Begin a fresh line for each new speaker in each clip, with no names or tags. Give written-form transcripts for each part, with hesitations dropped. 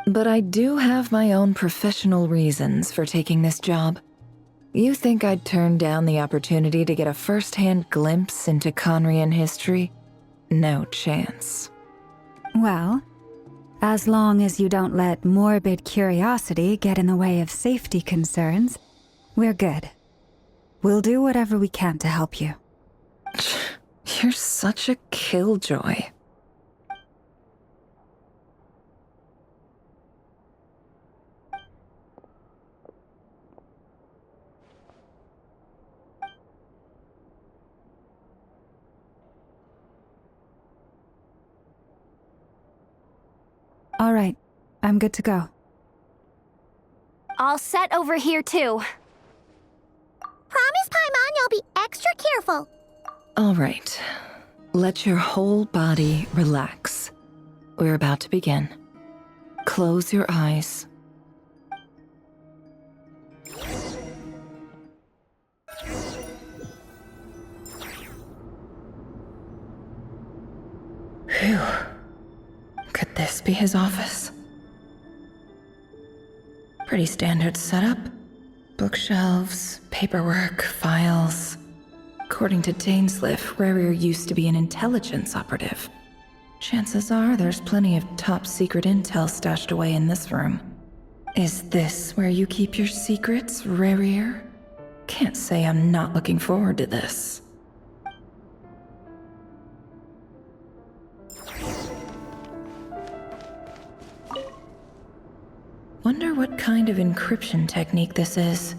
But I do have my own professional reasons for taking this job. You think I'd turn down the opportunity to get a first-hand glimpse into Conrian history? No chance.
Well, as long as you don't let morbid curiosity get in the way of safety concerns, we're good. We'll do whatever we can to help you.
You're such a killjoy.
All right, I'm good to go.
All set over here, too.
Promise, Paimon, you'll be extra careful.
All right. Let your whole body relax. We're about to begin. Close your eyes. Phew. Could this be his office? Pretty standard setup. Bookshelves, paperwork, files. According to Dainsleif, Rarier used to be an intelligence operative. Chances are there's plenty of top-secret intel stashed away in this room. Is this where you keep your secrets, Rarier? Can't say I'm not looking forward to this. Wonder what kind of encryption technique this is.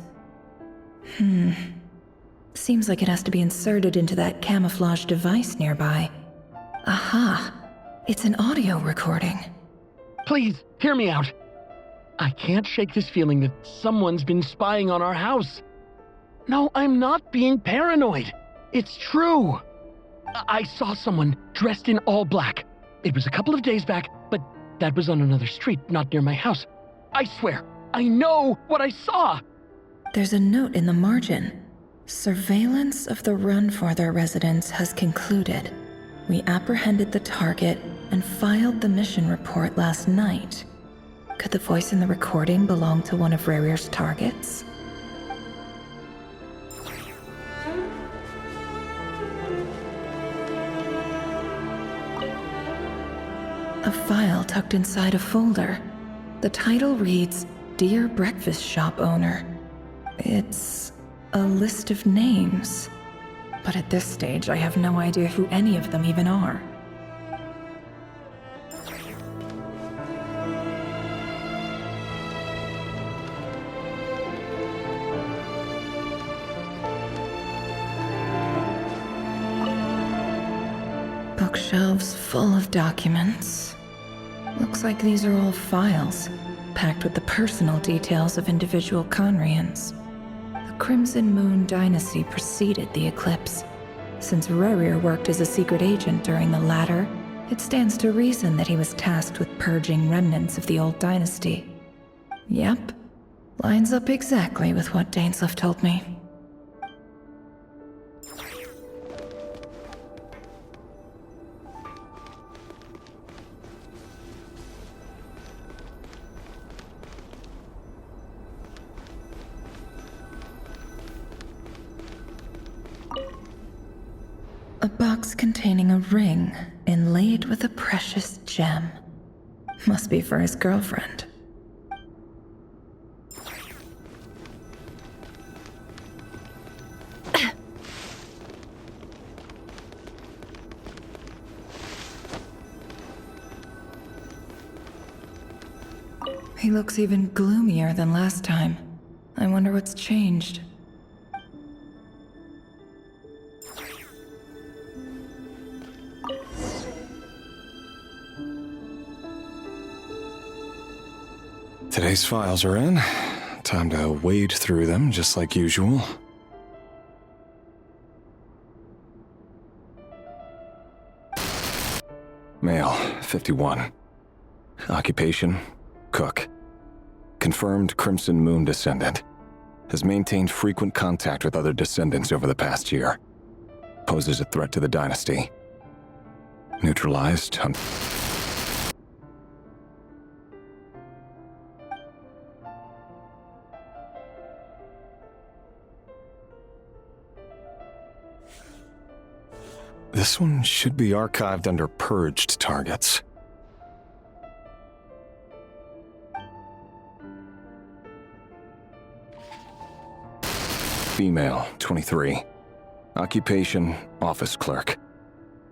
Seems like it has to be inserted into that camouflage device nearby. Aha! It's an audio recording.
Please, hear me out. I can't shake this feeling that someone's been spying on our house. No, I'm not being paranoid. It's true. I saw someone dressed in all black. It was a couple of days back, but that was on another street, not near my house. I swear, I know what I saw!
There's a note in the margin. Surveillance of the Run for their residence has concluded. We apprehended the target and filed the mission report last night. Could the voice in the recording belong to one of Rarier's targets? A file tucked inside a folder. The title reads, Dear Breakfast Shop Owner. It's a list of names. But at this stage, I have no idea who any of them even are. Bookshelves full of documents. Looks like these are all files, packed with the personal details of individual Conrians. The Crimson Moon dynasty preceded the eclipse. Since Rarier worked as a secret agent during the latter, it stands to reason that he was tasked with purging remnants of the old dynasty. Yep, lines up exactly with what Dainsleif told me. A box containing a ring inlaid with a precious gem. Must be for his girlfriend. He looks even gloomier than last time. I wonder what's changed.
Today's files are in. Time to wade through them just like usual. Male, 51. Occupation, cook. Confirmed Crimson Moon descendant. Has maintained frequent contact with other descendants over the past year. Poses a threat to the dynasty. Neutralized. This one should be archived under purged targets. Female, 23. Occupation, office clerk.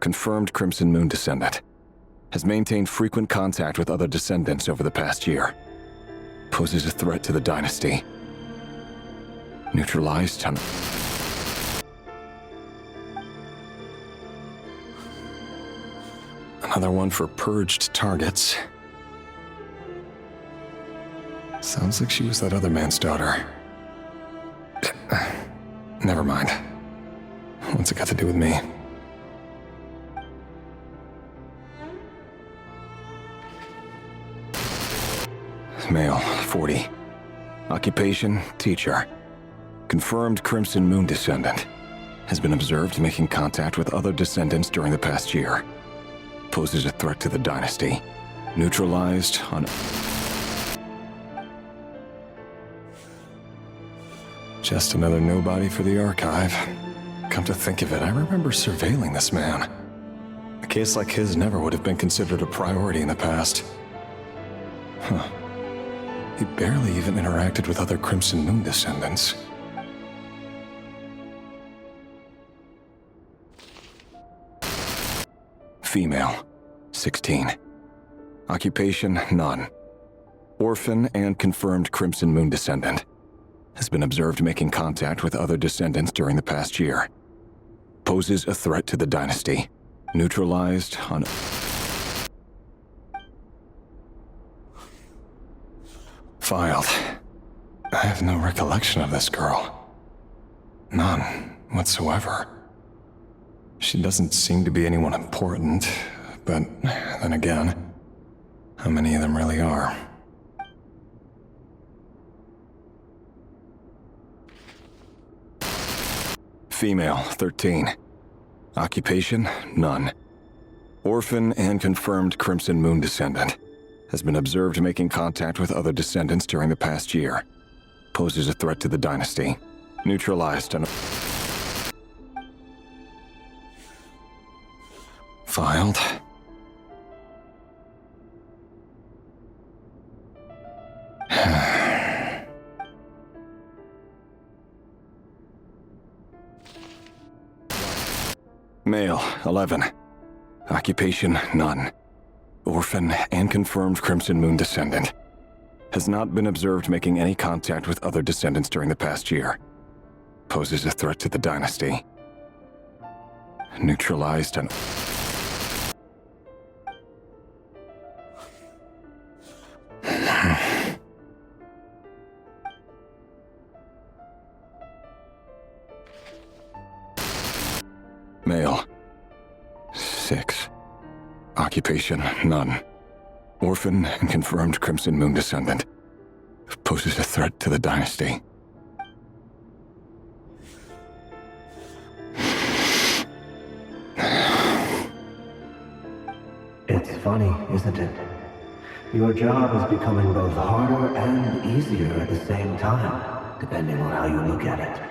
Confirmed Crimson Moon descendant. Has maintained frequent contact with other descendants over the past year. Poses a threat to the dynasty. Neutralized on... Another one for purged targets. Sounds like she was that other man's daughter. Never mind. What's it got to do with me? Male, 40. Occupation, teacher. Confirmed Crimson Moon descendant. Has been observed making contact with other descendants during the past year. Poses a threat to the dynasty. Neutralized on... Just another nobody for the archive. Come to think of it, I remember surveilling this man. A case like his never would have been considered a priority in the past. Huh. He barely even interacted with other Crimson Moon descendants. Female, 16. Occupation, none. Orphan and confirmed Crimson Moon descendant. Has been observed making contact with other descendants during the past year. Poses a threat to the dynasty. Neutralized on... Filed. I have no recollection of this girl. None whatsoever. She doesn't seem to be anyone important, but then again, how many of them really are? Female, 13. Occupation, none. Orphan and confirmed Crimson Moon descendant. Has been observed making contact with other descendants during the past year. Poses a threat to the dynasty. Neutralized on... Filed. Male, 11. Occupation, none. Orphan and confirmed Crimson Moon descendant. Has not been observed making any contact with other descendants during the past year. Poses a threat to the dynasty. Neutralized on... Male, 6. Occupation, none. Orphan and confirmed Crimson Moon descendant. Poses a threat to the dynasty.
It's funny, isn't it? Your job is becoming both harder and easier at the same time, depending on how you look at it.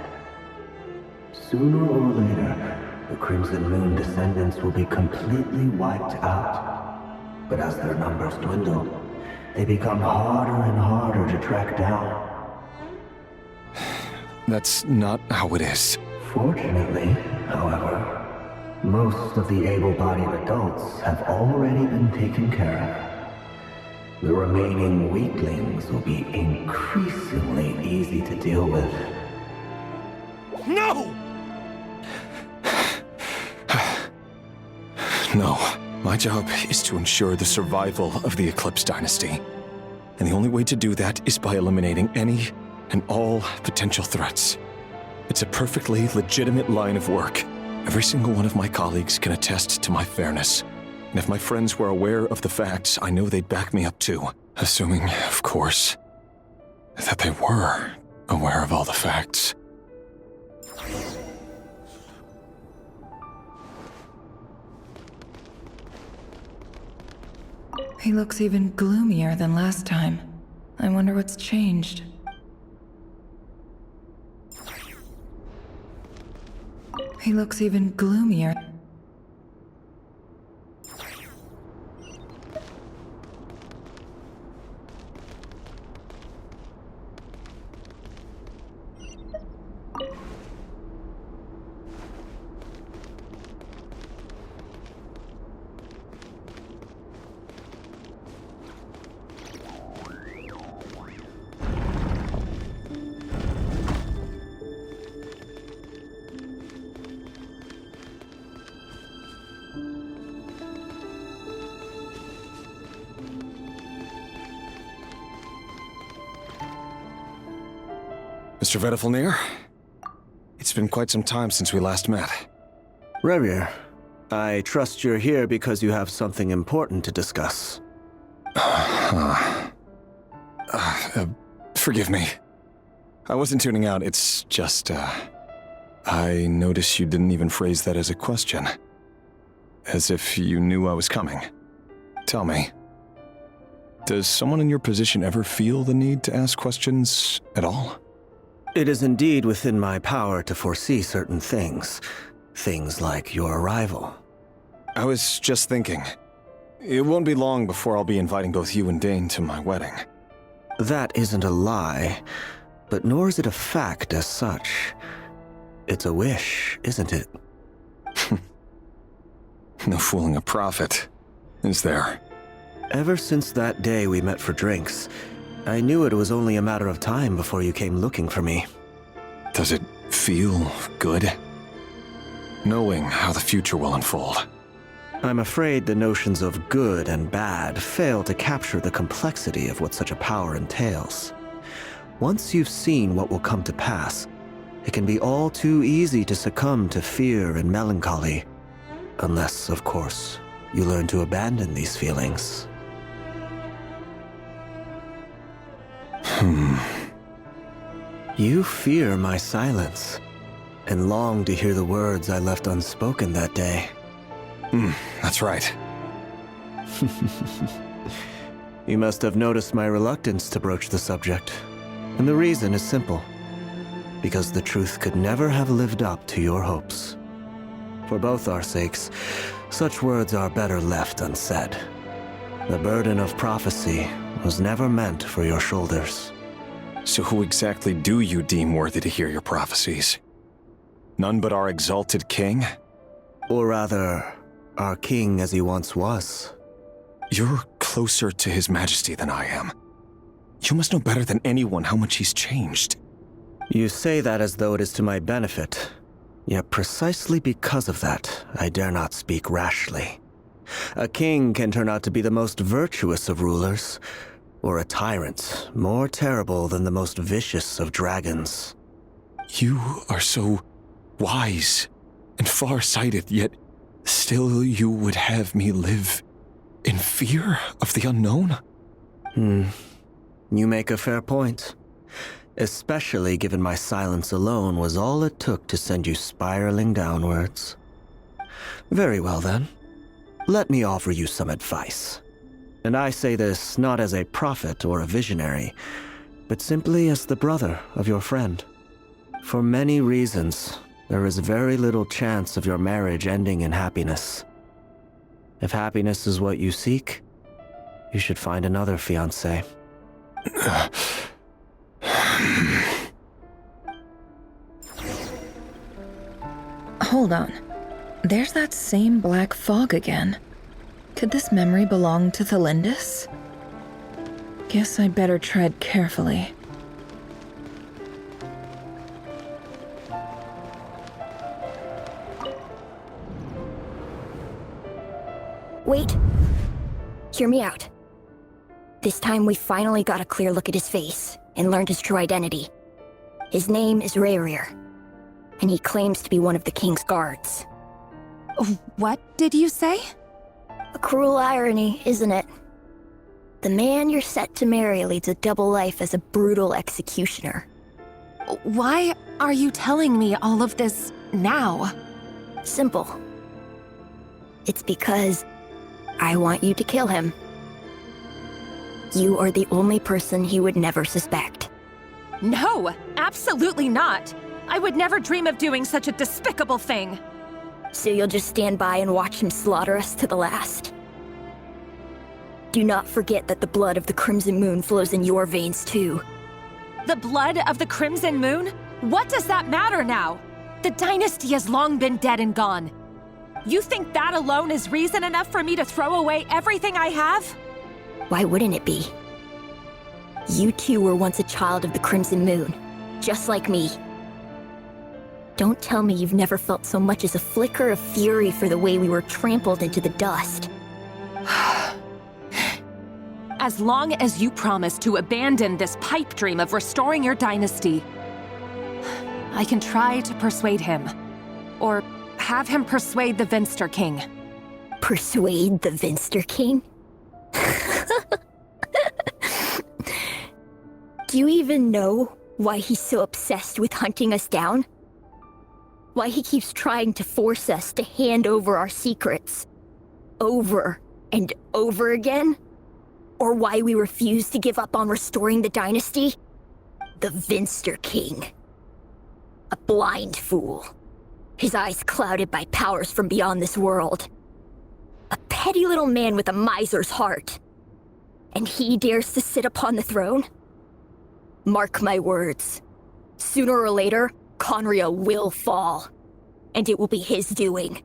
Sooner or later, the Crimson Moon descendants will be completely wiped out. But as their numbers dwindle, they become harder and harder to track down.
That's not how it is.
Fortunately, however, most of the able-bodied adults have already been taken care of. The remaining weaklings will be increasingly easy to deal with.
No! No. My job is to ensure the survival of the Eclipse Dynasty. And the only way to do that is by eliminating any and all potential threats. It's a perfectly legitimate line of work. Every single one of my colleagues can attest to my fairness. And if my friends were aware of the facts, I know they'd back me up too. Assuming, of course, that they were aware of all the facts.
He looks even gloomier than last time. I wonder what's changed. He looks even gloomier.
Mr. Vedifalnir? It's been quite some time since we last met.
Rerir, I trust you're here because you have something important to discuss.
Forgive me. I wasn't tuning out, it's just, I noticed you didn't even phrase that as a question. As if you knew I was coming. Tell me, does someone in your position ever feel the need to ask questions at all?
It is indeed within my power to foresee certain things. Things like your arrival.
I was just thinking, it won't be long before I'll be inviting both you and Dane to my wedding.
That isn't a lie, but nor is it a fact as such. It's a wish, isn't it?
No fooling a prophet, is there?
Ever since that day we met for drinks, I knew it was only a matter of time before you came looking for me.
Does it feel good? Knowing how the future will unfold.
I'm afraid the notions of good and bad fail to capture the complexity of what such a power entails. Once you've seen what will come to pass, it can be all too easy to succumb to fear and melancholy. Unless, of course, you learn to abandon these feelings. You fear my silence, and long to hear the words I left unspoken that day.
That's right.
You must have noticed my reluctance to broach the subject, and the reason is simple. Because the truth could never have lived up to your hopes. For both our sakes, such words are better left unsaid. The burden of prophecy was never meant for your shoulders.
So who exactly do you deem worthy to hear your prophecies? None but our exalted king?
Or rather, our king as he once was.
You're closer to his majesty than I am. You must know better than anyone how much he's changed.
You say that as though it is to my benefit. Yet precisely because of that, I dare not speak rashly. A king can turn out to be the most virtuous of rulers, or a tyrant more terrible than the most vicious of dragons.
You are so wise and far-sighted, yet still you would have me live in fear of the unknown?
You make a fair point. Especially given my silence alone was all it took to send you spiraling downwards. Very well then. Let me offer you some advice. And I say this not as a prophet or a visionary, but simply as the brother of your friend. For many reasons, there is very little chance of your marriage ending in happiness. If happiness is what you seek, you should find another fiancé.
Hold on. There's that same black fog again. Could this memory belong to Thelindis? Guess I'd better tread carefully.
Wait. Hear me out. This time we finally got a clear look at his face and learned his true identity. His name is Rerir, and he claims to be one of the king's guards.
What did you say?
A cruel irony, isn't it? The man you're set to marry leads a double life as a brutal executioner.
Why are you telling me all of this now?
Simple. It's because I want you to kill him. You are the only person he would never suspect.
No, absolutely not. I would never dream of doing such a despicable thing.
So you'll just stand by and watch him slaughter us to the last? Do not forget that the blood of the Crimson Moon flows in your veins too.
The blood of the Crimson Moon? What does that matter now? The dynasty has long been dead and gone. You think that alone is reason enough for me to throw away everything I have?
Why wouldn't it be? You two were once a child of the Crimson Moon, just like me. Don't tell me you've never felt so much as a flicker of fury for the way we were trampled into the dust.
As long as you promise to abandon this pipe dream of restoring your dynasty, I can try to persuade him. Or have him persuade the Vinster King.
Persuade the Vinster King? Do you even know why he's so obsessed with hunting us down? Why he keeps trying to force us to hand over our secrets? Over and over again? Or why we refuse to give up on restoring the dynasty? The Vinster King. A blind fool. His eyes clouded by powers from beyond this world. A petty little man with a miser's heart. And he dares to sit upon the throne? Mark my words. Sooner or later, Conria will fall. And it will be his doing.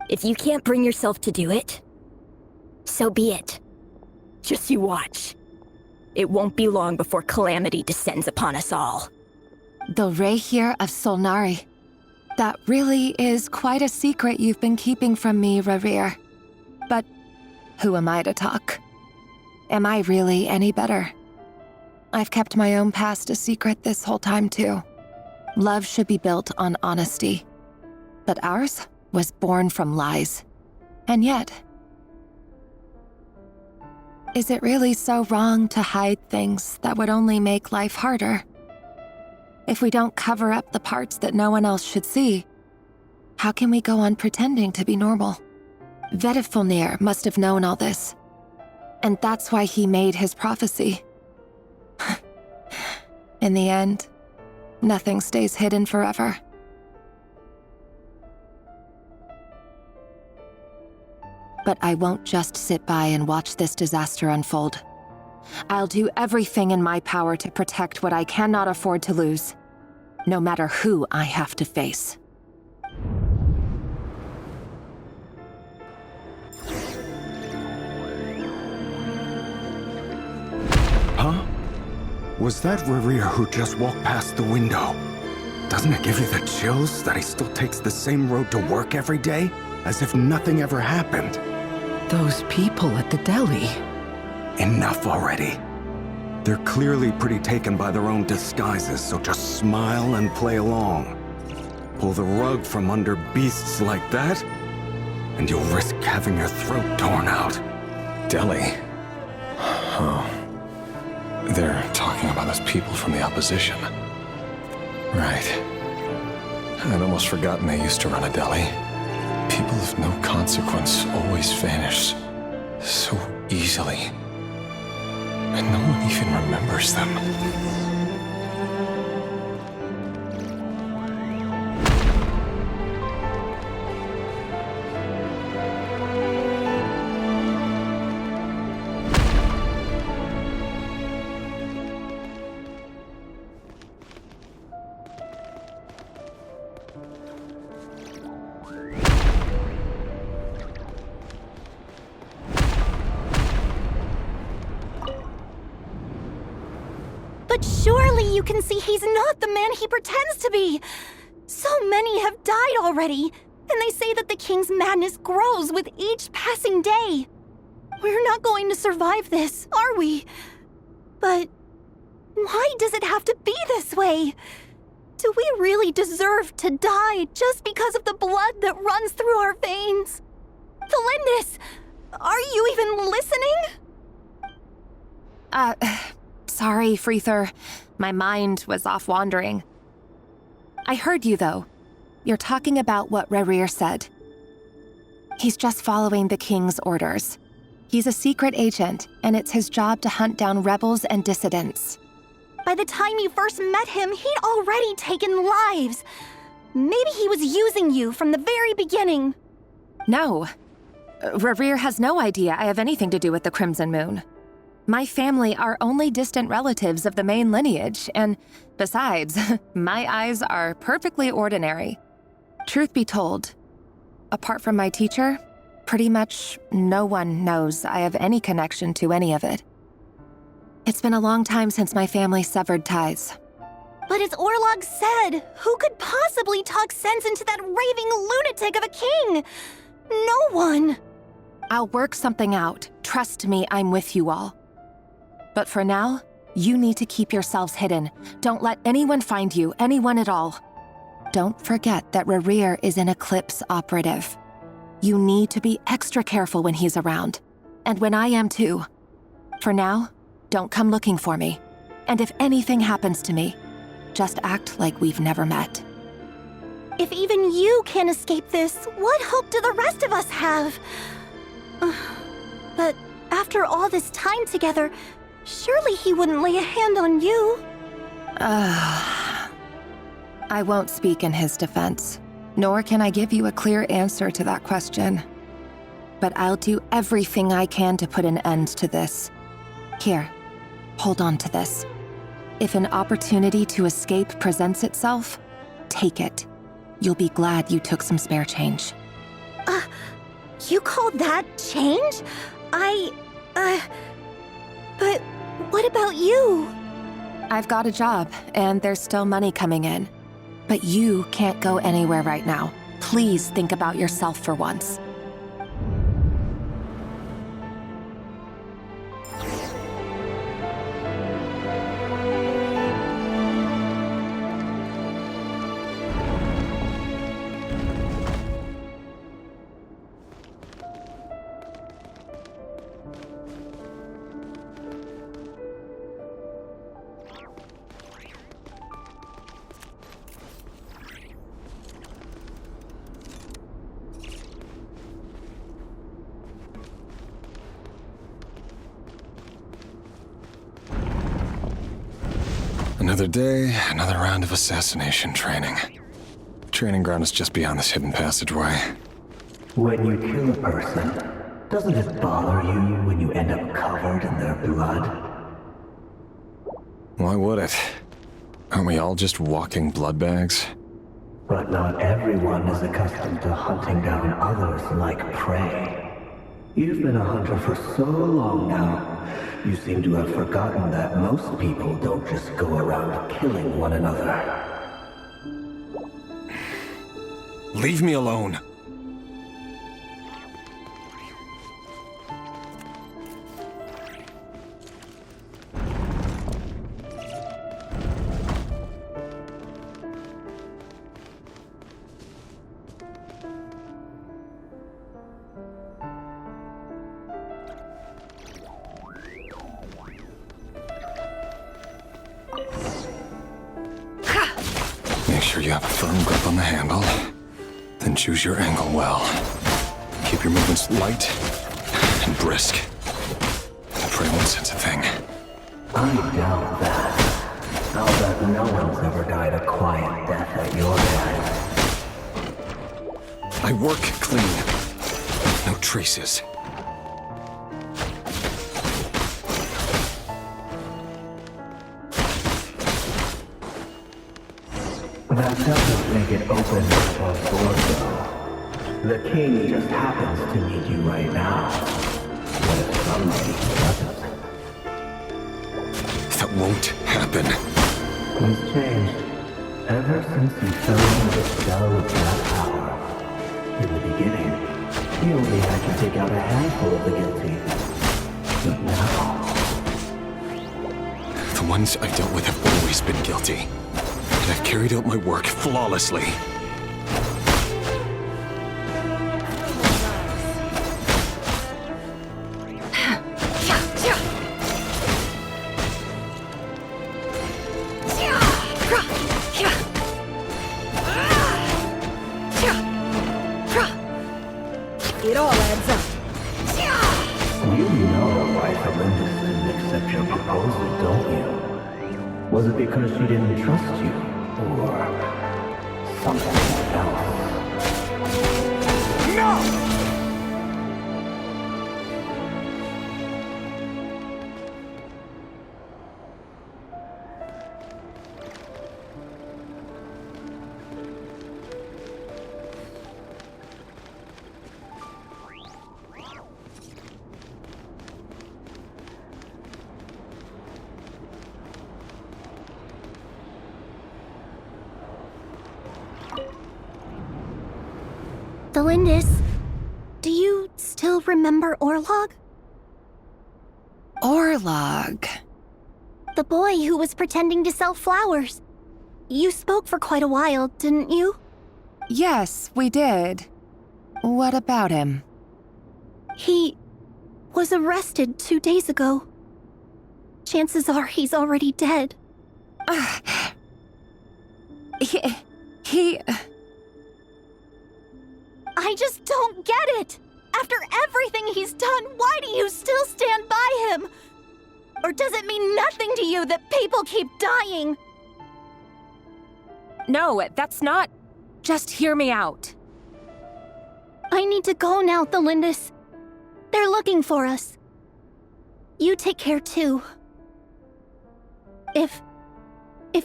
If you can't bring yourself to do it, so be it. Just you watch. It won't be long before calamity descends upon us all.
The Rehir of Solnari. That really is quite a secret you've been keeping from me, Rerir. But who am I to talk? Am I really any better? I've kept my own past a secret this whole time, too. Love should be built on honesty. But ours was born from lies. And yet, is it really so wrong to hide things that would only make life harder? If we don't cover up the parts that no one else should see, how can we go on pretending to be normal? Vedifulnir must have known all this. And that's why he made his prophecy. In the end, nothing stays hidden forever. But I won't just sit by and watch this disaster unfold. I'll do everything in my power to protect what I cannot afford to lose, no matter who I have to face.
Huh? Was that Rerir who just walked past the window? Doesn't it give you the chills that he still takes the same road to work every day, as if nothing ever happened?
Those people at the deli.
Enough already. They're clearly pretty taken by their own disguises, so just smile and play along. Pull the rug from under beasts like that, and you'll risk having your throat torn out.
Delhi? Oh. They're talking about us people from the opposition. Right. I'd almost forgotten they used to run a deli. People of no consequence always vanish so easily. And no one even remembers them.
But surely you can see he's not the man he pretends to be. So many have died already, and they say that the king's madness grows with each passing day. We're not going to survive this, are we? But why does it have to be this way? Do we really deserve to die just because of the blood that runs through our veins? Felindis, are you even listening?
Sorry, Freether. My mind was off wandering. I heard you, though. You're talking about what Rerir said. He's just following the king's orders. He's a secret agent, and it's his job to hunt down rebels and dissidents.
By the time you first met him, he'd already taken lives. Maybe he was using you from the very beginning.
No. Rerir has no idea I have anything to do with the Crimson Moon. My family are only distant relatives of the main lineage, and besides, my eyes are perfectly ordinary. Truth be told, apart from my teacher, pretty much no one knows I have any connection to any of it. It's been a long time since my family severed ties.
But as Orlog said, who could possibly talk sense into that raving lunatic of a king? No one.
I'll work something out. Trust me, I'm with you all. But for now, you need to keep yourselves hidden. Don't let anyone find you, anyone at all. Don't forget that Rerir is an Eclipse operative. You need to be extra careful when he's around. And when I am too. For now, don't come looking for me. And if anything happens to me, just act like we've never met.
If even you can't escape this, what hope do the rest of us have? But after all this time together, surely he wouldn't lay a hand on you.
I won't speak in his defense, nor can I give you a clear answer to that question. But I'll do everything I can to put an end to this. Here, hold on to this. If an opportunity to escape presents itself, take it. You'll be glad you took some spare change.
You call that change? But what about you?
I've got a job, and there's still money coming in. But you can't go anywhere right now. Please think about yourself for once.
Another day, another round of assassination training. The training ground is just beyond this hidden passageway.
When you kill a person, doesn't it bother you when you end up covered in their blood?
Why would it? Aren't we all just walking blood bags?
But not everyone is accustomed to hunting down others like prey. You've been a hunter for so long now, you seem to have forgotten that most people don't just go around killing one another.
Leave me alone. Make sure you have a firm grip on the handle. Then choose your angle well. Keep your movements light and brisk. The prey won't sense a thing.
I doubt that. I'll bet no one's ever died a quiet death at your hands.
I work clean. No traces.
That doesn't make it open above board, though. The king just happens to need you right now. What if someday he doesn't?
That won't happen.
He's changed. Ever since he fell into the spell of that power. In the beginning, he only had to take out a handful of the guilty. But now...
The ones I've dealt with have always been guilty. And I've carried out my work flawlessly.
It all adds up.
You know why Felinda didn't accept your proposal, don't you? Was it because she didn't trust you? Or something else? No!
Felindis, do you still remember Orlog?
Orlog.
The boy who was pretending to sell flowers. you spoke for quite a while, didn't you?
Yes, we did. What about him?
He was arrested 2 days ago. Chances are he's already dead.
He...
I just don't get it! After everything he's done, why do you still stand by him? Or does it mean nothing to you that people keep dying?
No, that's not... Just hear me out.
I need to go now, Thelindis. They're looking for us. You take care too. If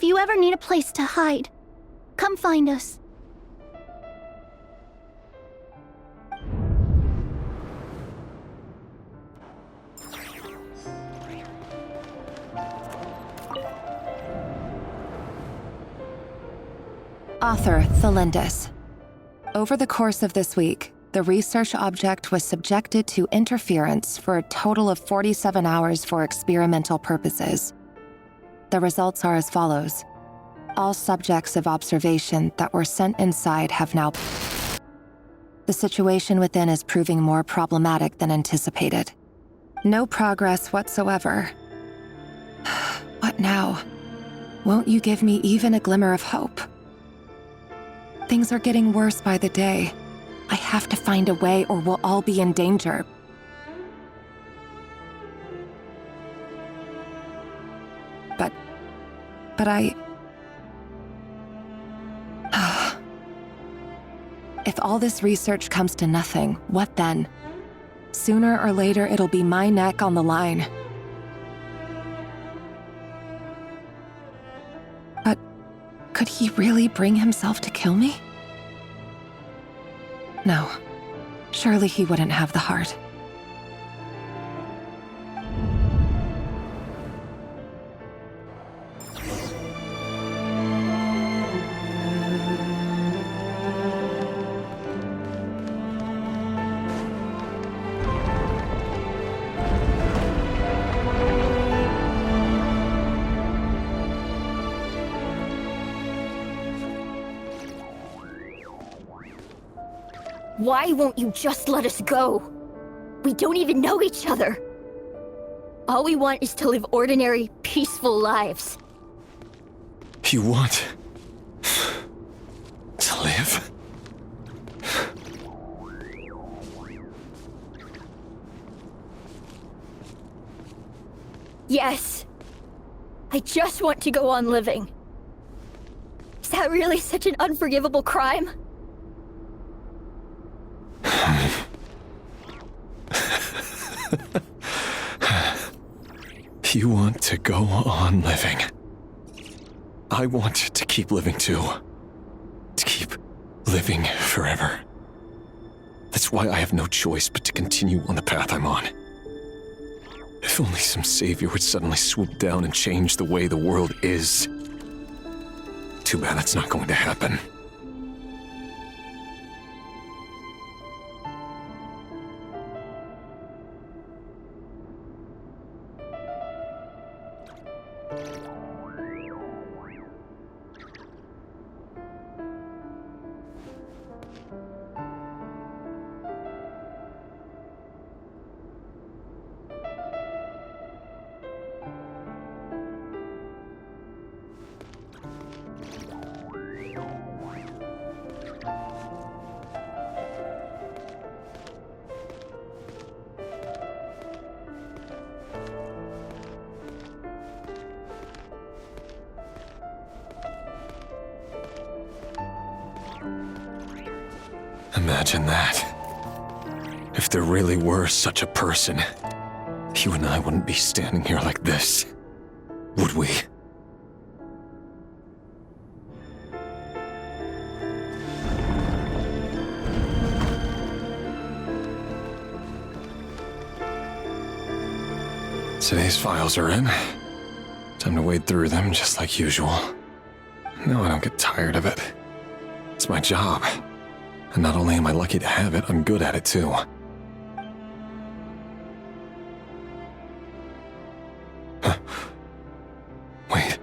you ever need a place to hide, come find us.
Author Thelindis. Over the course of this week, the research object was subjected to interference for a total of 47 hours for experimental purposes. The results are as follows. All subjects of observation that were sent inside have now... The situation within is proving more problematic than anticipated. No progress whatsoever. What now? Won't you give me even a glimmer of hope? Things are getting worse by the day. I have to find a way or we'll all be in danger. But I... If all this research comes to nothing, what then? Sooner or later, it'll be my neck on the line. But could he really bring himself to kill me? No. Surely he wouldn't have the heart.
Why won't you just let us go? We don't even know each other. All we want is to live ordinary, peaceful lives.
You want to live?
Yes. I just want to go on living. Is that really such an unforgivable crime?
You want to go on living. I want to keep living too. To keep living forever. That's why I have no choice but to continue on the path I'm on. If only some savior would suddenly swoop down and change the way the world is. Too bad that's not going to happen. Imagine that. If there really were such a person, you and I wouldn't be standing here like this, would we? Today's files are in. Time to wade through them just like usual. No, I don't get tired of it. It's my job. And not only am I lucky to have it, I'm good at it too. Wait.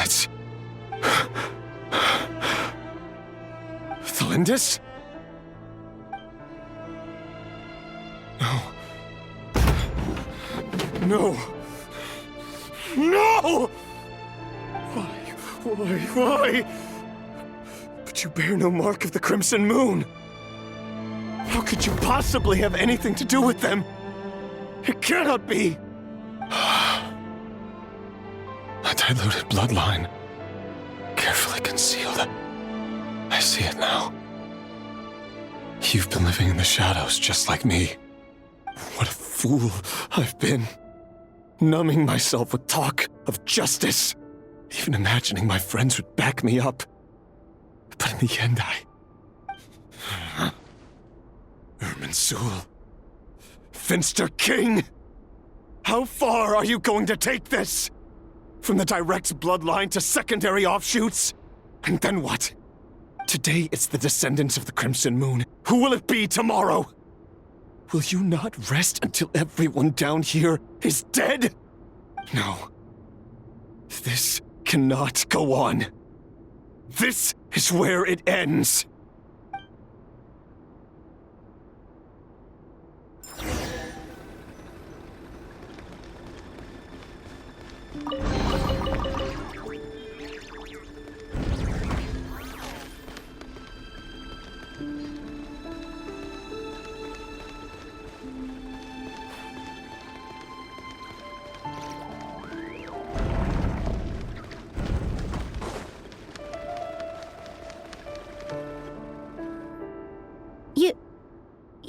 It's... Thalindis? No. No! No! Why? But you bear no mark of the Crimson Moon. How could you possibly have anything to do with them? It cannot be! A diluted bloodline. Carefully concealed. I see it now. You've been living in the shadows just like me. What a fool I've been. Numbing myself with talk of justice. Even imagining my friends would back me up. But in the end, Irminsul. Finster King! How far are you going to take this? From the direct bloodline to secondary offshoots? And then what? Today it's the descendants of the Crimson Moon. Who will it be tomorrow? Will you not rest until everyone down here is dead? No. This cannot go on. This is where it ends.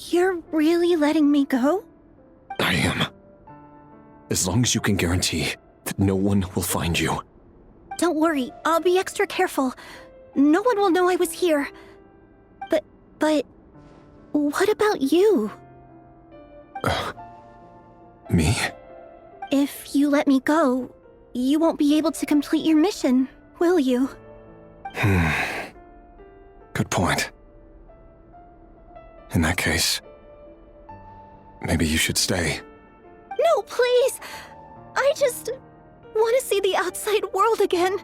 You're really letting me go?
I am. As long as you can guarantee that no one will find you.
Don't worry, I'll be extra careful. No one will know I was here. But... what about you?
Me?
If you let me go, you won't be able to complete your mission, will you?
Good point. In that case, maybe you should stay.
No, please! I just want to see the outside world again.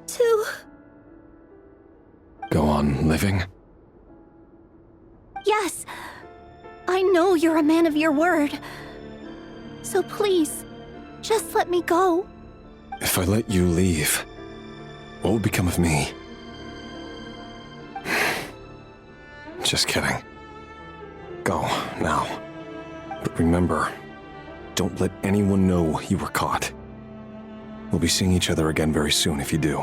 To...
Go on living?
Yes. I know you're a man of your word. So please, just let me go.
If I let you leave, what will become of me? Just kidding. Go, now. But remember, don't let anyone know you were caught. We'll be seeing each other again very soon if you do.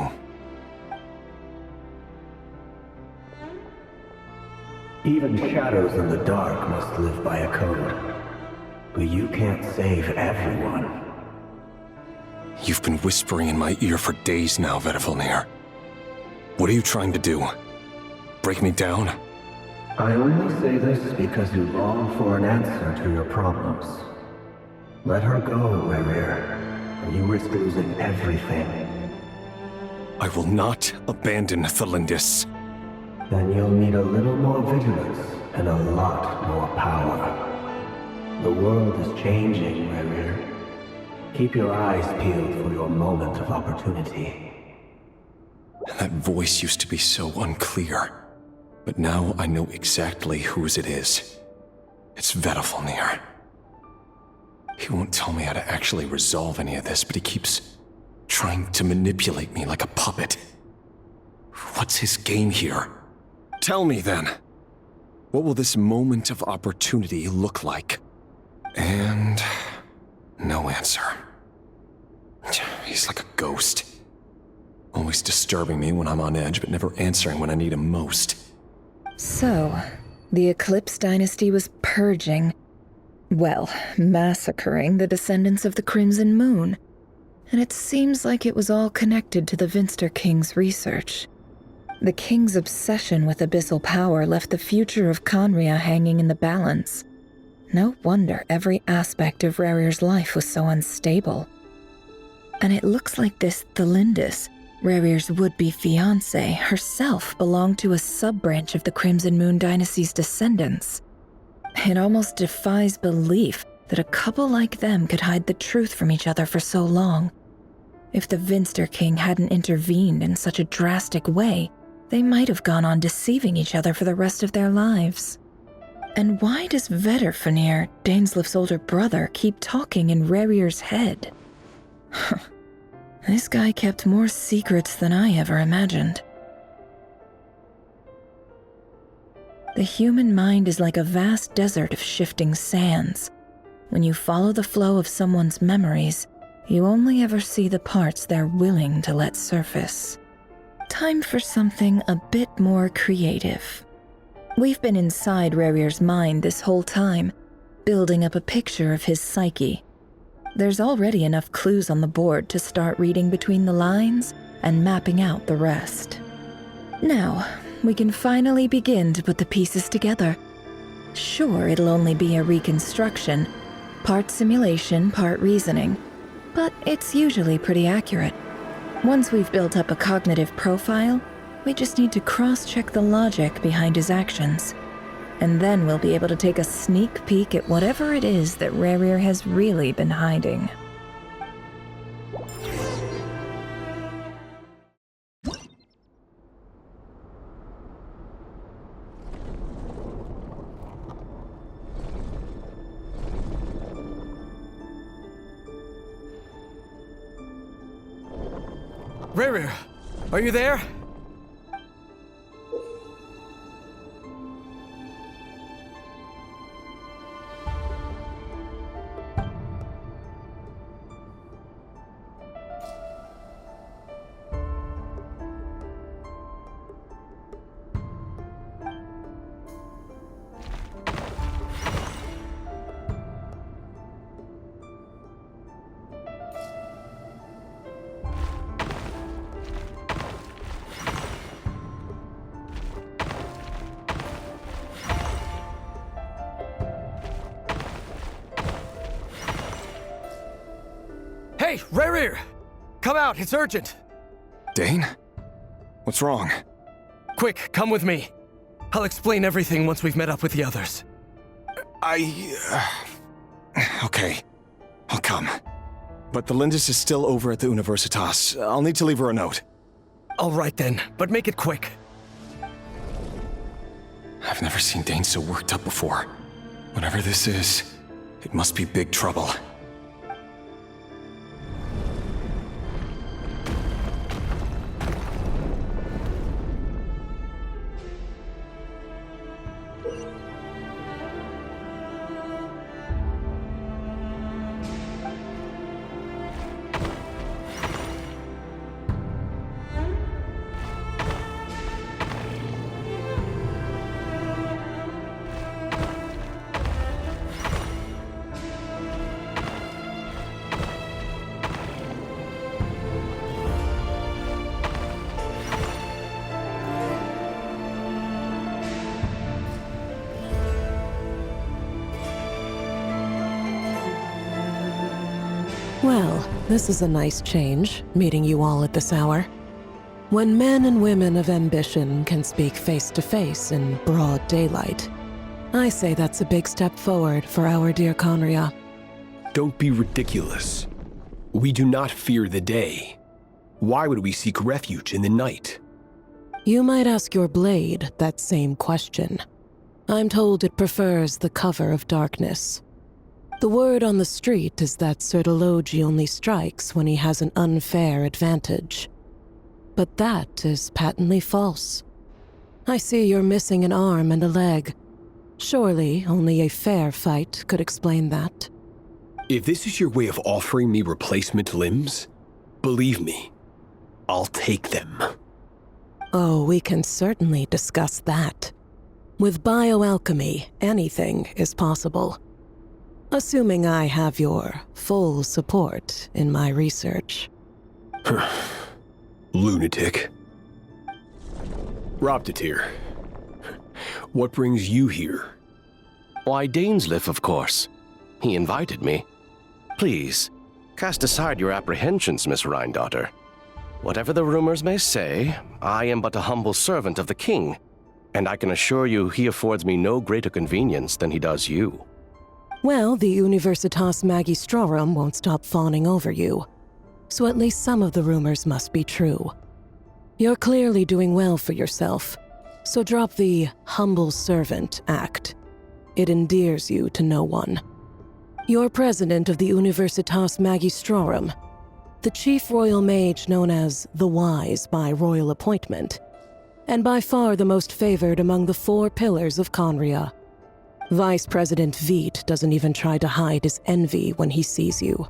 Even shadows in the dark must live by a code. But you can't save everyone.
You've been whispering in my ear for days now, Vedifilnir. What are you trying to do? Break me down?
I only say this because you long for an answer to your problems. Let her go, Rerir, or you risk losing everything.
I will not abandon Thalindis.
Then you'll need a little more vigilance and a lot more power. The world is changing, Rerir. Keep your eyes peeled for your moment of opportunity.
That voice used to be so unclear. But now I know exactly whose it is. It's Vedifilnir. He won't tell me how to actually resolve any of this, but he keeps trying to manipulate me like a puppet. What's his game here? Tell me then. What will this moment of opportunity look like? And... no answer. He's like a ghost. Always disturbing me when I'm on edge, but never answering when I need him most.
So, the Eclipse Dynasty was purging, well, massacring the descendants of the Crimson Moon. And it seems like it was all connected to the Vinster King's research. The King's obsession with abyssal power left the future of Conria hanging in the balance. No wonder every aspect of Rerir's life was so unstable. And it looks like this Thalindis, Rerir's would-be fiancée, herself belonged to a sub-branch of the Crimson Moon Dynasty's descendants. It almost defies belief that a couple like them could hide the truth from each other for so long. If the Vinster King hadn't intervened in such a drastic way, they might have gone on deceiving each other for the rest of their lives. And why does Vedderfanir, Daneslif's older brother, keep talking in Rerir's head? This guy kept more secrets than I ever imagined. The human mind is like a vast desert of shifting sands. When you follow the flow of someone's memories, you only ever see the parts they're willing to let surface. Time for something a bit more creative. We've been inside Rerir's mind this whole time, building up a picture of his psyche. There's already enough clues on the board to start reading between the lines and mapping out the rest. Now, we can finally begin to put the pieces together. Sure, it'll only be a reconstruction, part simulation, part reasoning, but it's usually pretty accurate. Once we've built up a cognitive profile, we just need to cross-check the logic behind his actions. And then we'll be able to take a sneak peek at whatever it is that Rerir has really been hiding.
Rerir, are you there? Hey, Rerir! Come out, it's urgent!
Dane? What's wrong?
Quick, come with me. I'll explain everything once we've met up with the others.
Okay. I'll come. But the Lindis is still over at the Universitas. I'll need to leave her a note.
All right then, but make it quick.
I've never seen Dane so worked up before. Whatever this is, it must be big trouble.
Well, this is a nice change, meeting you all at this hour. When men and women of ambition can speak face to face in broad daylight, I say that's a big step forward for our dear Conria.
Don't be ridiculous. We do not fear the day. Why would we seek refuge in the night?
You might ask your blade that same question. I'm told it prefers the cover of darkness. The word on the street is that Sir Delogi only strikes when he has an unfair advantage. But that is patently false. I see you're missing an arm and a leg. Surely only a fair fight could explain that.
If this is your way of offering me replacement limbs, believe me, I'll take them.
Oh, we can certainly discuss that. With bioalchemy, anything is possible. Assuming I have your full support in my research.
Lunatic. Robtatir. What brings you here?
Why, Daneslif, of course. He invited me. Please, cast aside your apprehensions, Miss Rhine-daughter. Whatever the rumors may say, I am but a humble servant of the king, and I can assure you he affords me no greater convenience than he does you.
Well, the Universitas Magistrorum won't stop fawning over you. so at least some of the rumors must be true. You're clearly doing well for yourself, so drop the humble servant act. It endears you to no one. You're president of the Universitas Magistrorum, the chief royal mage known as the Wise by royal appointment, and by far the most favored among the 4 pillars of Conria. Vice President Veit doesn't even try to hide his envy when he sees you.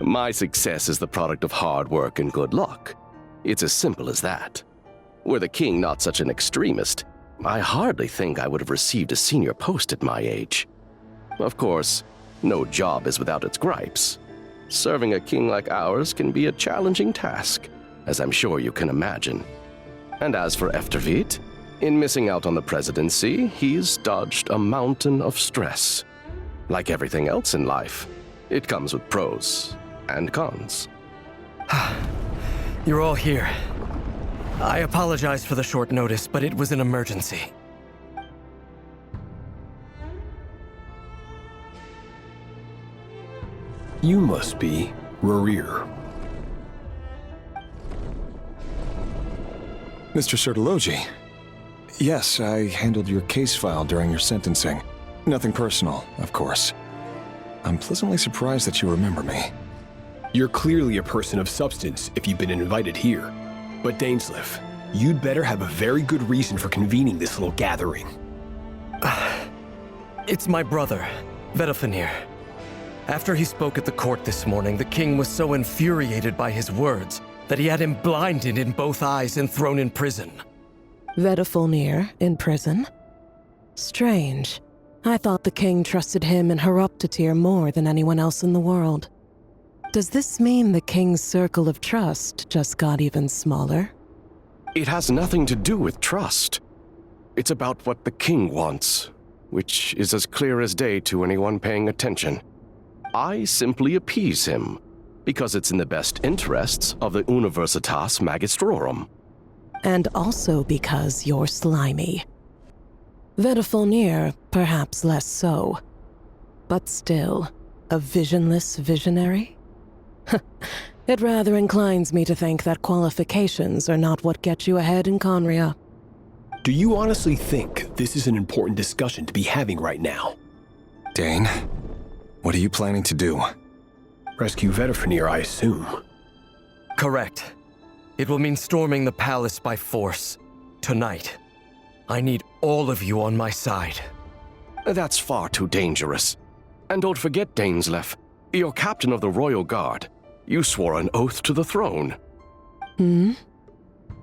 My success is the product of hard work and good luck. It's as simple as that. Were the king not such an extremist, I hardly think I would have received a senior post at my age. Of course, no job is without its gripes. Serving a king like ours can be a challenging task, as I'm sure you can imagine. And as for Efterveit, in missing out on the presidency, he's dodged a mountain of stress. Like everything else in life, it comes with pros and cons.
You're all here. I apologize for the short notice, but it was an emergency.
You must be Rerir.
Mr. Sertologi. Yes, I handled your case file during your sentencing. Nothing personal, of course. I'm pleasantly surprised that you remember me.
You're clearly a person of substance if you've been invited here. But Dainsleif, you'd better have a very good reason for convening this little gathering.
It's my brother, Vedalfenir. After he spoke at the court this morning, the king was so infuriated by his words that he had him blinded in both eyes and thrown in prison.
Vedalfenir in prison? Strange. I thought the king trusted him and Horoptatyr more than anyone else in the world. Does this mean the king's circle of trust just got even smaller?
It has nothing to do with trust. It's about what the king wants, which is as clear as day to anyone paying attention. I simply appease him, because it's in the best interests of the Universitas Magistrorum.
And also because you're slimy. Vedalfenir, perhaps less so. But still, a visionless visionary? It rather inclines me to think that qualifications are not what get you ahead in Conria.
Do you honestly think this is an important discussion to be having right now?
Dane, what are you planning to do?
Rescue Vedalfenir, I assume.
Correct. It will mean storming the palace by force. Tonight. I need all of you on my side.
That's far too dangerous. And don't forget, Dainsleif, you're captain of the Royal Guard. You swore an oath to the throne.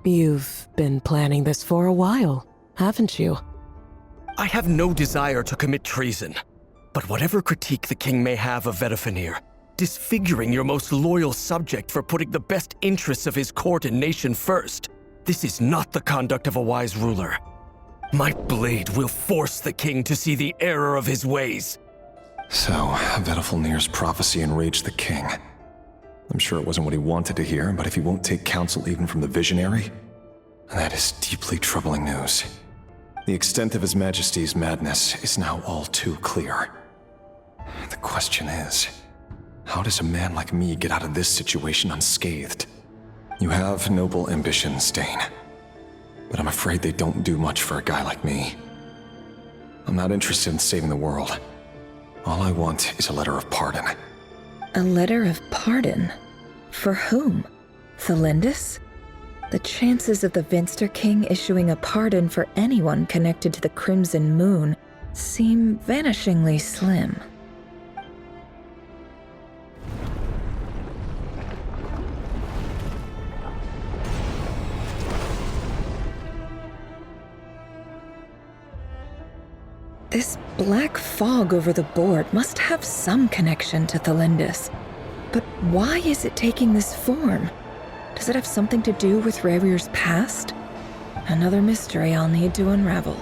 You've been planning this for a while, haven't you?
I have no desire to commit treason. But whatever critique the king may have of Vedalfenir, disfiguring your most loyal subject for putting the best interests of his court and nation first, this is not the conduct of a wise ruler. My blade will force the king to see the error of his ways.
So, Vedalfenir's prophecy enraged the king. I'm sure it wasn't what he wanted to hear, but if he won't take counsel even from the visionary, that is deeply troubling news. The extent of His Majesty's madness is now all too clear. The question is, how does a man like me get out of this situation unscathed? You have noble ambitions, Dane, but I'm afraid they don't do much for a guy like me. I'm not interested in saving the world. All I want is a letter of pardon.
A letter of pardon? For whom? Thelindis? The chances of the Vinster King issuing a pardon for anyone connected to the Crimson Moon seem vanishingly slim. This black fog over the board must have some connection to Thelindis. But why is it taking this form? Does it have something to do with Rerir's past? Another mystery I'll need to unravel.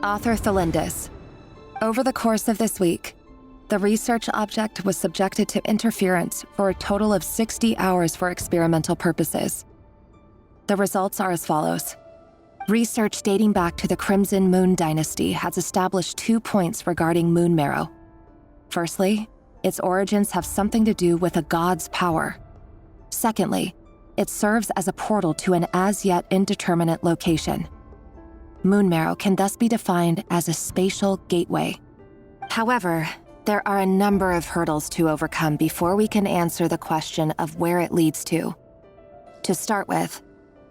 Author Thelindis. Over the course of this week, the research object was subjected to interference for a total of 60 hours for experimental purposes. The results are as follows. Research dating back to the Crimson Moon dynasty has established 2 points regarding moon marrow. Firstly, its origins have something to do with a god's power. Secondly, it serves as a portal to an as-yet indeterminate location. Moon marrow can thus be defined as a spatial gateway. However, there are a number of hurdles to overcome before we can answer the question of where it leads to. To start with,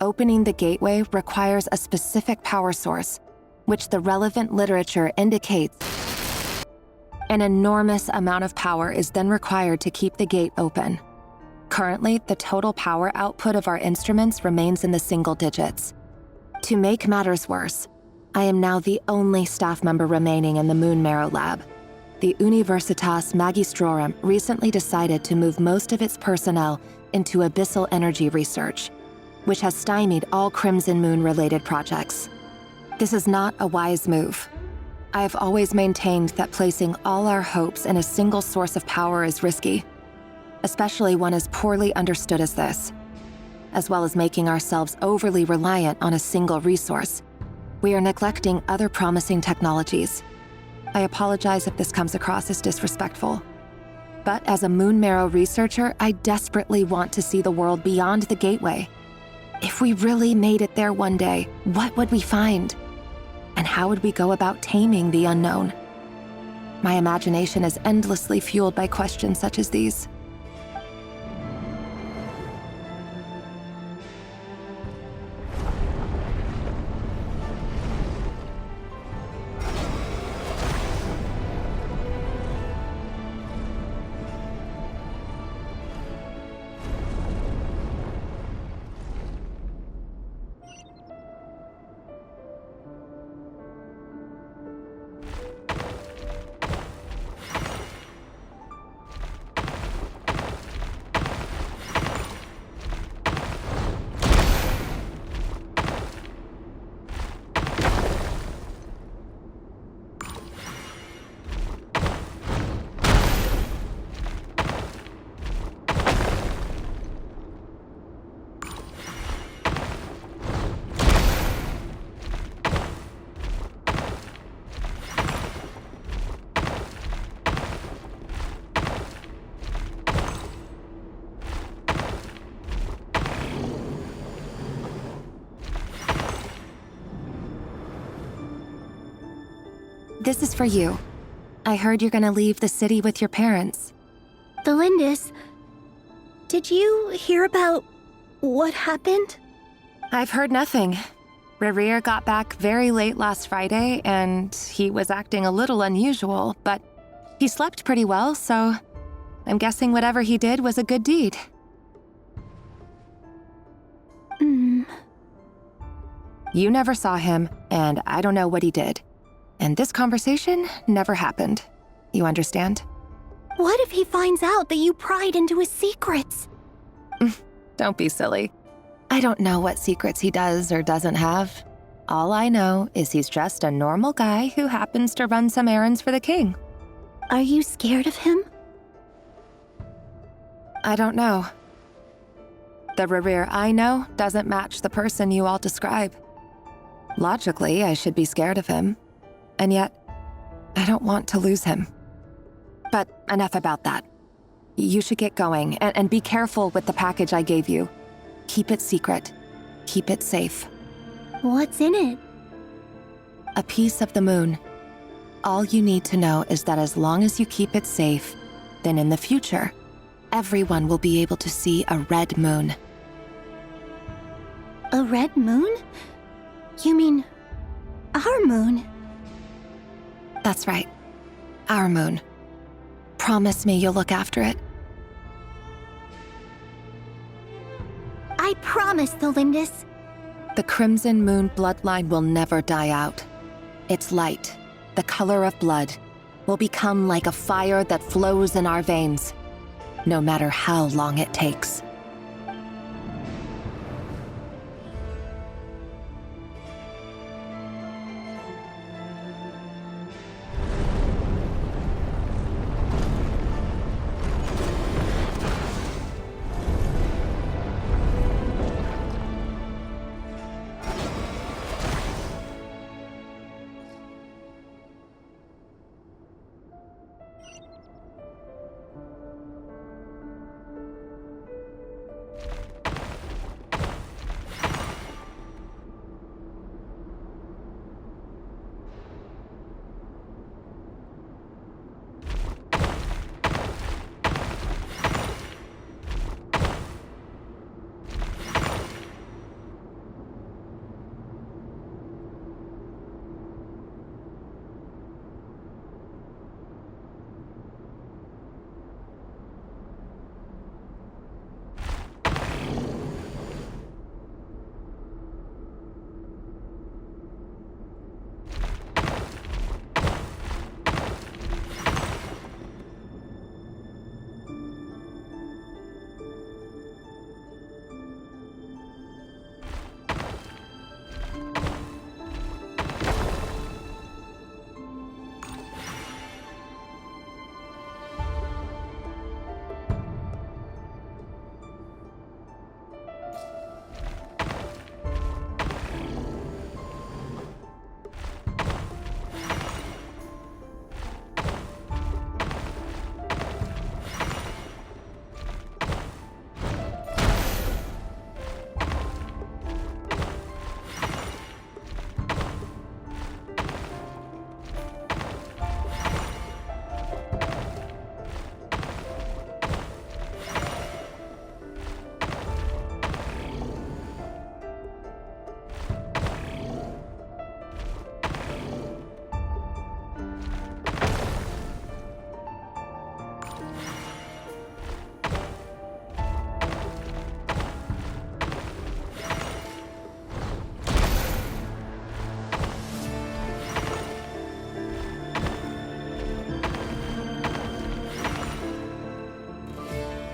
opening the gateway requires a specific power source, which the relevant literature indicates. An enormous amount of power is then required to keep the gate open. Currently, the total power output of our instruments remains in the single digits. To make matters worse, I am now the only staff member remaining in the Moon Marrow lab. The Universitas Magistrorum recently decided to move most of its personnel into abyssal energy research, which has stymied all Crimson Moon-related projects. This is not a wise move. I have always maintained that placing all our hopes in a single source of power is risky, especially one as poorly understood as this. As well as making ourselves overly reliant on a single resource, we are neglecting other promising technologies. I apologize if this comes across as disrespectful. But as a Moon Marrow researcher, I desperately want to see the world beyond the gateway. If we really made it there one day, what would we find? And how would we go about taming the unknown? My imagination is endlessly fueled by questions such as these. This is for you. I heard you're gonna leave the city with your parents.
Thelindis, did you hear about what happened?
I've heard nothing. Rerir got back very late last Friday, and he was acting a little unusual, but he slept pretty well, so I'm guessing whatever he did was a good deed. You never saw him, and I don't know what he did. And this conversation never happened. You understand?
What if he finds out that you pried into his secrets?
Don't be silly. I don't know what secrets he does or doesn't have. All I know is he's just a normal guy who happens to run some errands for the king.
Are you scared of him?
I don't know. The Rerir I know doesn't match the person you all describe. Logically, I should be scared of him. And yet, I don't want to lose him. But enough about that. You should get going, and be careful with the package I gave you. Keep it secret. Keep it safe.
What's in it?
A piece of the moon. All you need to know is that as long as you keep it safe, then in the future, everyone will be able to see a red moon.
A red moon? You mean our moon?
That's right. Our moon. Promise me you'll look after it.
I promise, Thelindis.
The Crimson Moon bloodline will never die out. Its light, the color of blood, will become like a fire that flows in our veins, no matter how long it takes.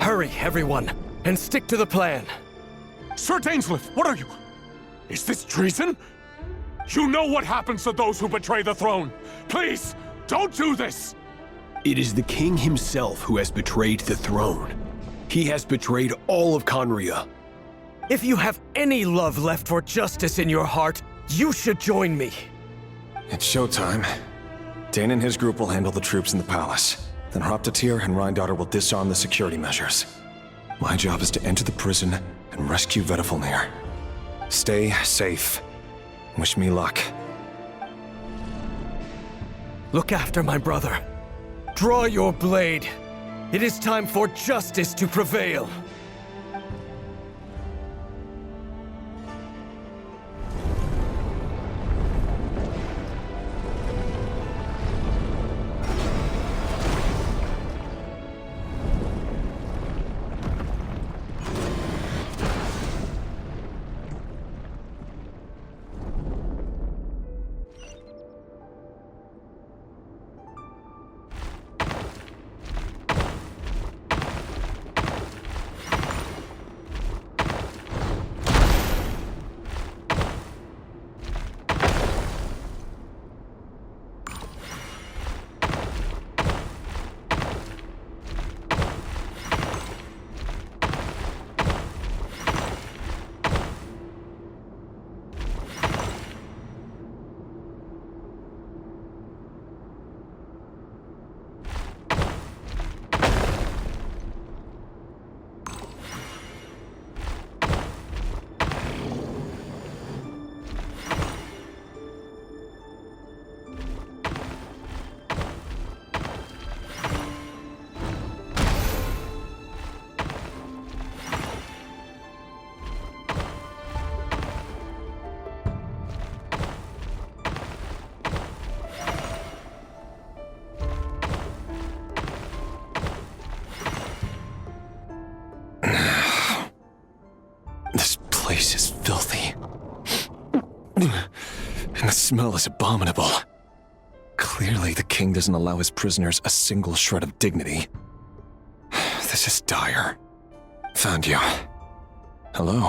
Hurry, everyone, and stick to the plan.
Sir Dainsleif, what are you? Is this treason? You know what happens to those who betray the throne. Please, don't do this!
It is the king himself who has betrayed the throne. He has betrayed all of Conria.
If you have any love left for justice in your heart, you should join me.
It's showtime. Dane and his group will handle the troops in the palace. Then Hraptatir and Rheindater will disarm the security measures. My job is to enter the prison and rescue Vedifalnir. Stay safe. Wish me luck.
Look after my brother. Draw your blade. It is time for justice to prevail.
Place is filthy. And the smell is abominable. Clearly, the king doesn't allow his prisoners a single shred of dignity. This is dire. Found you. Hello,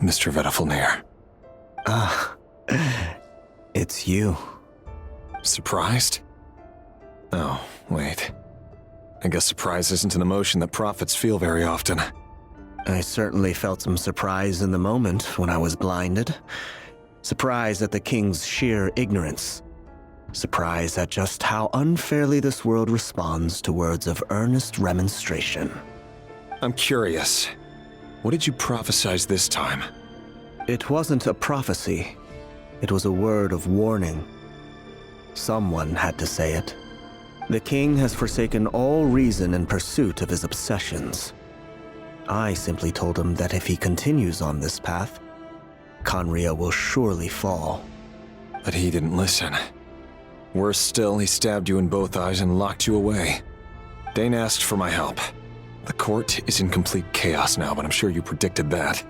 Mr. Vedifalnir.
It's you.
Surprised? Oh, wait. I guess surprise isn't an emotion that prophets feel very often.
I certainly felt some surprise in the moment when I was blinded. Surprise at the king's sheer ignorance. Surprise at just how unfairly this world responds to words of earnest remonstration.
I'm curious. What did you prophesize this time?
It wasn't a prophecy. It was a word of warning. Someone had to say it. The king has forsaken all reason in pursuit of his obsessions. I simply told him that if he continues on this path, Conria will surely fall.
But he didn't listen. Worse still, he stabbed you in both eyes and locked you away. Dane asked for my help. The court is in complete chaos now, but I'm sure you predicted that.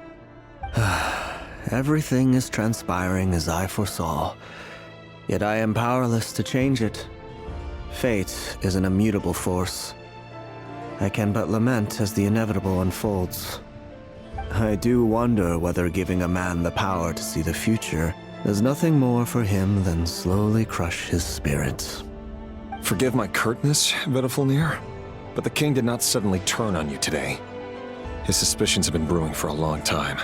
Everything is transpiring as I foresaw, yet I am powerless to change it. Fate is an immutable force. I can but lament as the inevitable unfolds. I do wonder whether giving a man the power to see the future does nothing more for him than slowly crush his spirit.
Forgive my curtness, Vedifalnir, but the king did not suddenly turn on you today. His suspicions have been brewing for a long time.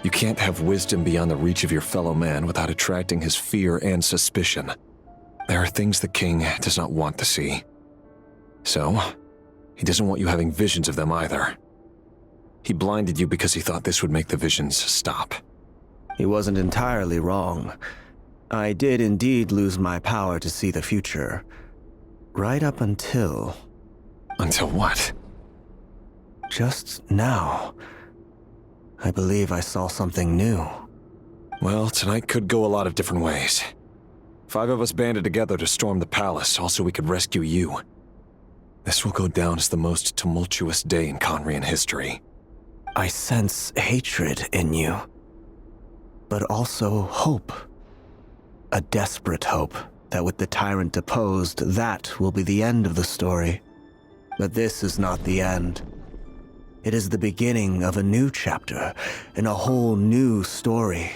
You can't have wisdom beyond the reach of your fellow man without attracting his fear and suspicion. There are things the king does not want to see. So, he doesn't want you having visions of them either. He blinded you because he thought this would make the visions stop.
He wasn't entirely wrong. I did indeed lose my power to see the future. Right up until...
Until what?
Just now. I believe I saw something new.
Well, tonight could go a lot of different ways. 5 of us banded together to storm the palace, also we could rescue you. This will go down as the most tumultuous day in Conrian history.
I sense hatred in you, but also hope. A desperate hope that with the tyrant deposed, that will be the end of the story. But this is not the end. It is the beginning of a new chapter in a whole new story.